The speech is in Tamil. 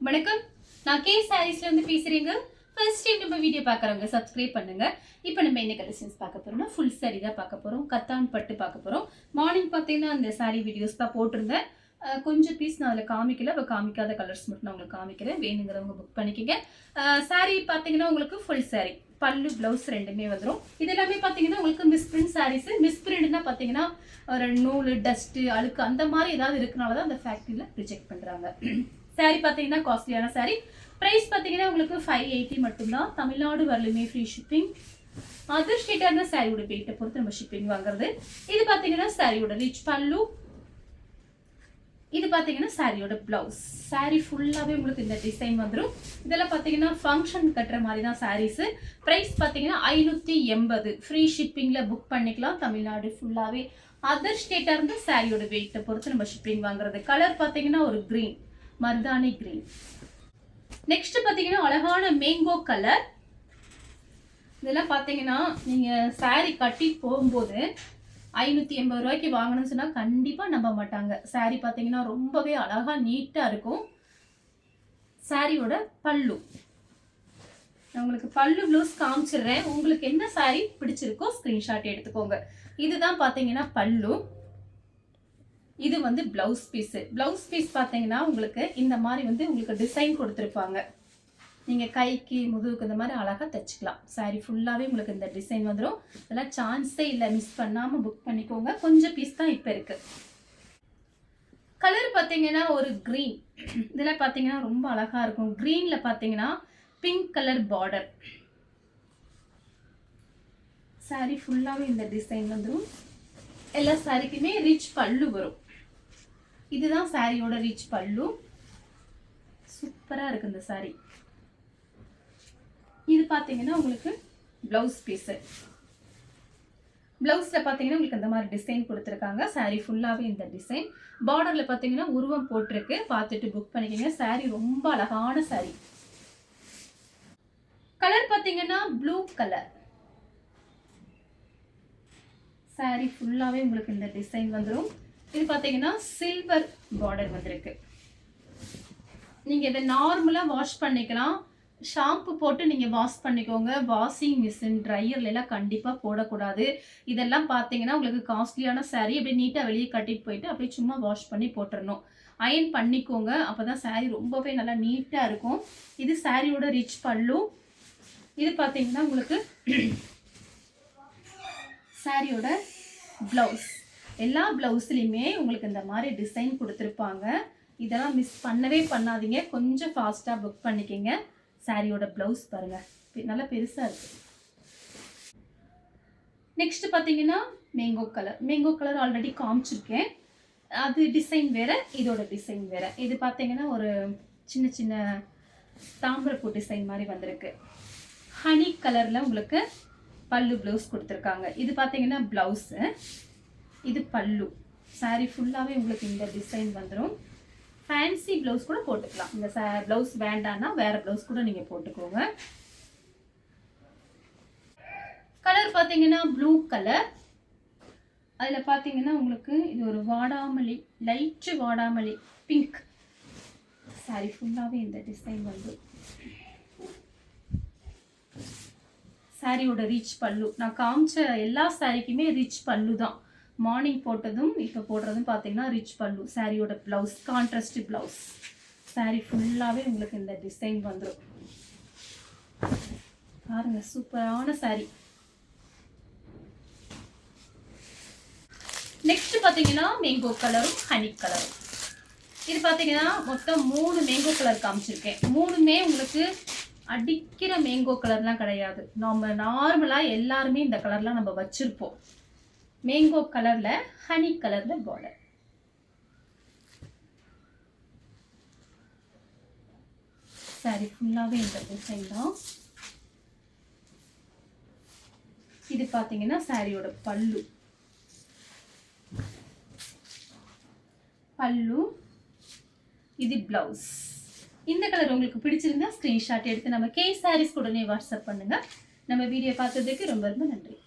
வணக்கம், நான் கே சாரீஸ்ல இருந்து பேசுறேங்க. ஃபர்ஸ்ட் டைம் நம்ம வீடியோ பார்க்குறவங்க சப்ஸ்கிரைப் பண்ணுங்க. இப்போ நம்ம என்ன கலெக்ஷன்ஸ் பார்க்க போறோம்னா ஃபுல் சாரி தான் பார்க்க போறோம். கத்தான் பட்டு பார்க்க போறோம். மார்னிங் பார்த்தீங்கன்னா அந்த சாரி வீடியோஸ் தான் போட்டிருந்தேன். கொஞ்சம் பீஸ் நான் அதில் காமிக்கல, இப்போ காமிக்காத கலர்ஸ் மட்டும் நான் உங்களுக்கு காமிக்கிறேன். வேணுங்கிறவங்க புக் பண்ணிக்கோங்க. சாரி பார்த்தீங்கன்னா உங்களுக்கு ஃபுல் சாரி பல்லு பிளவுஸ் ரெண்டுமே வந்துடும். இது எல்லாமே பார்த்தீங்கன்னா உங்களுக்கு மிஸ்பிரிண்ட் சாரீஸ். மிஸ்பிரிண்ட்னா பார்த்தீங்கன்னா ஒரு நூல் டஸ்ட்டு அழுக்கு அந்த மாதிரி ஏதாவது இருக்கனால தான் அந்த ஃபேக்ட்ரியில் ரிஜெக்ட் பண்ணுறாங்க. சாரி பார்த்தீங்கன்னா காஸ்ட்லியான சாரி. ப்ரைஸ் பார்த்தீங்கன்னா உங்களுக்கு 580 மட்டும்தான். Tamil Nadu வரலுமே free shipping. அதர் ஸ்டேட்டாக இருந்தால் சாரியோட வெயிட்டை பொறுத்து நம்ம ஷிப்பிங் வாங்குறது. இது பார்த்தீங்கன்னா சாரியோட ரிச் பல்லு. இது பார்த்தீங்கன்னா சாரியோட பிளவுஸ். சாரி ஃபுல்லாகவே உங்களுக்கு இந்த டிசைன் வந்துடும். இதெல்லாம் பார்த்தீங்கன்னா ஃபங்க்ஷன் கட்டுற மாதிரி தான் சாரீஸு. ப்ரைஸ் பார்த்தீங்கன்னா 580 ஃப்ரீ ஷிப்பிங்கில் புக் பண்ணிக்கலாம். தமிழ்நாடு ஃபுல்லாகவே. அதர் ஸ்டேட்டாக இருந்தால் சாரியோட வெயிட்டை பொறுத்து நம்ம ஷிப்பிங் வாங்குறது. கலர் பார்த்தீங்கன்னா ஒரு க்ரீன், மருதாணி கிரீன். நெக்ஸ்ட் பார்த்தீங்கன்னா அழகான மேங்கோ கலர். இதெல்லாம் பார்த்தீங்கன்னா நீங்கள் சாரி கட்டி போகும்போது 580 ரூபாய்க்கு வாங்கணும்னு சொன்னால் கண்டிப்பாக நம்ப மாட்டாங்க. சாரி பார்த்தீங்கன்னா ரொம்பவே அழகாக நீட்டாக இருக்கும். சாரியோட பல்லு நான் உங்களுக்கு பல்லு ப்ளவுஸ் காமிச்சிடுறேன். உங்களுக்கு என்ன சாரி பிடிச்சிருக்கோ ஸ்க்ரீன்ஷாட் எடுத்துக்கோங்க. இதுதான் பார்த்தீங்கன்னா பல்லு. இது வந்து பிளவுஸ் பீஸ். பிளவுஸ் பீஸ் பார்த்தீங்கன்னா உங்களுக்கு இந்த மாதிரி வந்து உங்களுக்கு டிசைன் கொடுத்துருப்பாங்க. நீங்கள் கைக்கு முதுகுக்கு இந்த மாதிரி அழகாக தைச்சிக்கலாம். சாரி ஃபுல்லாகவே உங்களுக்கு இந்த டிசைன் வந்துடும். இதெல்லாம் சான்ஸே இல்லை, மிஸ் பண்ணாமல் புக் பண்ணிக்கோங்க. கொஞ்சம் பீஸ் தான் இப்போ இருக்குது. கலர் பார்த்தீங்கன்னா ஒரு க்ரீன். இதெல்லாம் பார்த்தீங்கன்னா ரொம்ப அழகாக இருக்கும். க்ரீனில் பார்த்தீங்கன்னா பிங்க் கலர் பார்டர். சாரி ஃபுல்லாகவே இந்த டிசைன் வந்துடும். எல்லா சாரிக்குமே ரிச் பல்லு வரும். இதுதான் சாரியோட ரிச் பல்லு. சூப்பராக இருக்கு இந்த சாரி. இது பார்த்தீங்கன்னா உங்களுக்கு பிளவுஸ் பீஸு. பிளவுஸில் பார்த்தீங்கன்னா உங்களுக்கு இந்த மாதிரி டிசைன் கொடுத்துருக்காங்க. சாரி ஃபுல்லாகவே இந்த டிசைன். பார்டரில் பார்த்தீங்கன்னா உருவம் போட்டிருக்கு. பார்த்துட்டு புக் பண்ணிக்கோங்க. சாரி ரொம்ப அழகான சாரி. கலர் பார்த்தீங்கன்னா ப்ளூ கலர். சாரி ஃபுல்லாகவே உங்களுக்கு இந்த டிசைன் வந்துடும். இது பார்த்தீங்கன்னா சில்வர் பார்டர் வந்திருக்கு. நீங்கள் இதை நார்மலாக வாஷ் பண்ணிக்கலாம். ஷாம்பு போட்டு நீங்கள் வாஷ் பண்ணிக்கோங்க. வாஷிங் மிஷின் ட்ரையர்லாம் கண்டிப்பாக போடக்கூடாது. இதெல்லாம் பார்த்தீங்கன்னா உங்களுக்கு காஸ்ட்லியான சாரீ. அப்படியே நீட்டாக வெளியே கட்டிட்டு போயிட்டு அப்படியே சும்மா வாஷ் பண்ணி போட்டுடணும். அயன் பண்ணிக்கோங்க. அப்போ தான் சாரீ ரொம்பவே நல்லா நீட்டாக இருக்கும். இது சாரியோட ரிச் பல்லு. இது பார்த்தீங்கன்னா உங்களுக்கு சாரியோட ப்ளவுஸ். எல்லா ப்ளவுஸ்லையுமே உங்களுக்கு இந்த மாதிரி டிசைன் கொடுத்துருப்பாங்க. இதெல்லாம் மிஸ் பண்ணவே பண்ணாதீங்க. கொஞ்சம் ஃபாஸ்ட்டாக புக் பண்ணிக்கோங்க. சாரியோட ப்ளவுஸ் பாருங்கள், நல்லா பெருசாக இருக்குது. நெக்ஸ்ட் பார்த்தீங்கன்னா mango colour. Mango colour already காமிச்சிருக்கேன். அது டிசைன் வேறு, இதோட டிசைன் வேறு. இது பார்த்தீங்கன்னா ஒரு சின்ன சின்ன தாம்பரப்பூ டிசைன் மாதிரி வந்திருக்கு. ஹனி கலரில் உங்களுக்கு பல்லு ப்ளவுஸ் கொடுத்துருக்காங்க. இது பார்த்தீங்கன்னா ப்ளவுஸு, இது பல்லு. சாரி ஃபுல்லாகவே உங்களுக்கு இந்த டிசைன் வந்துடும். ஃபேன்சி ப்ளவுஸ் கூட போட்டுக்கலாம். இந்த ப்ளவுஸ் வேண்டான்னா வேறு ப்ளவுஸ் கூட நீங்கள் போட்டுக்கோங்க. கலர் பார்த்தீங்கன்னா ப்ளூ கலர். அதில் பார்த்தீங்கன்னா உங்களுக்கு இது ஒரு வாடாமல்லி, லைட்டு வாடாமல்லி பிங்க். சாரி ஃபுல்லாகவே இந்த டிசைன் வந்து சாரியோட ரிச் பல்லு. நான் காமிச்ச எல்லா சாரிக்குமே ரிச் பல்லு தான். மார்னிங் போட்டதும் இப்போ போடுறதும் பார்த்தீங்கன்னா ரிச் பல்லு. சாரியோட ப்ளவுஸ் கான்ட்ராஸ்ட் ப்ளவுஸ். சாரி ஃபுல்லாகவே உங்களுக்கு இந்த டிசைன் வந்துடும். பாருங்க, சூப்பரான சாரி. நெக்ஸ்ட் பார்த்தீங்கன்னா மேங்கோ கலரும் ஹனி கலரும். இது பார்த்தீங்கன்னா மொத்தம் 3 மேங்கோ கலர் காமிச்சிருக்கேன். 3மே உங்களுக்கு அடிக்கிற மேங்கோ கலர்லாம் கிடையாது. நம்ம நார்மலாக எல்லாருமே இந்த கலர்லாம் நம்ம வச்சுருப்போம். மேங்கோ கலரில் ஹனி கலரில் பார்டர். சாரி ஃபுல்லாகவே இந்த டிசைன் தான். இது பார்த்தீங்கன்னா சாரியோட பல்லு. பல்லு இது பிளவுஸ். இந்த கலர் உங்களுக்கு பிடிச்சிருந்தா ஸ்க்ரீன்ஷாட் எடுத்து நம்ம கே சாரீஸ் உடனே வாட்ஸ்அப் பண்ணுங்கள். நம்ம வீடியோ பார்த்ததுக்கு ரொம்ப ரொம்ப நன்றி.